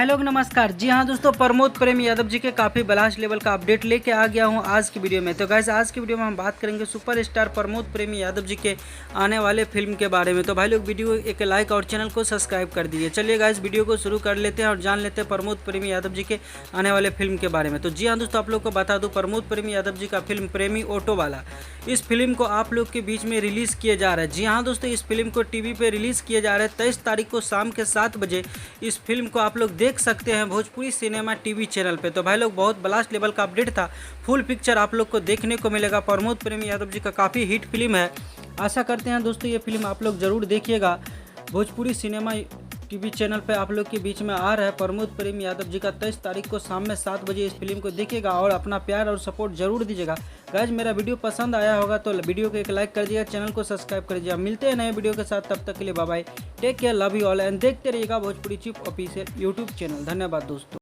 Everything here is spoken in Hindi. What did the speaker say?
भाई लोग नमस्कार। जी हाँ दोस्तों, प्रमोद प्रेम यादव जी के काफ़ी ब्लास्ट लेवल का अपडेट लेके आ गया हूँ आज की वीडियो में। तो गाइस आज की वीडियो में हम बात करेंगे सुपरस्टार प्रमोद प्रेम यादव जी के आने वाले फिल्म के बारे में। तो भाई लोग वीडियो एक लाइक और चैनल को सब्सक्राइब कर दीजिए। चलिए गाइस वीडियो को शुरू कर लेते हैं और जान लेते हैं प्रमोद प्रेम यादव जी के आने वाले फिल्म के बारे में। तो जी हाँ दोस्तों, आप लोग को बता दूँ प्रमोद प्रेम यादव जी का फिल्म प्रेमी ऑटो वाला, इस फिल्म को आप लोग के बीच में रिलीज़ किए जा रहा है। जी हाँ दोस्तों, इस फिल्म को टीवी पे रिलीज़ किए जा रहे हैं 23 तारीख को शाम के 7 बजे। इस फिल्म को आप लोग देख सकते हैं भोजपुरी सिनेमा टीवी चैनल पे। तो भाई लोग बहुत ब्लास्ट लेवल का अपडेट था, फुल पिक्चर आप लोग को देखने को मिलेगा। प्रमोद प्रेम यादव जी का काफ़ी हिट फिल्म है। आशा करते हैं दोस्तों ये फिल्म आप लोग ज़रूर देखिएगा। भोजपुरी सिनेमा टीवी चैनल पे आप लोग के बीच में आ रहा है प्रमोद प्रेम यादव जी का 23 तारीख को शाम में 7 बजे। इस फिल्म को देखिएगा और अपना प्यार और सपोर्ट जरूर दीजिएगा। गाइज मेरा वीडियो पसंद आया होगा तो वीडियो को एक लाइक कर दीजिएगा, चैनल को सब्सक्राइब कर दीजिएगा। मिलते हैं नए वीडियो के साथ, तब तक के लिए bye bye, take care, love you all and देखते रहिएगा Bhojpuri chip official YouTube channel. धन्यवाद दोस्तों।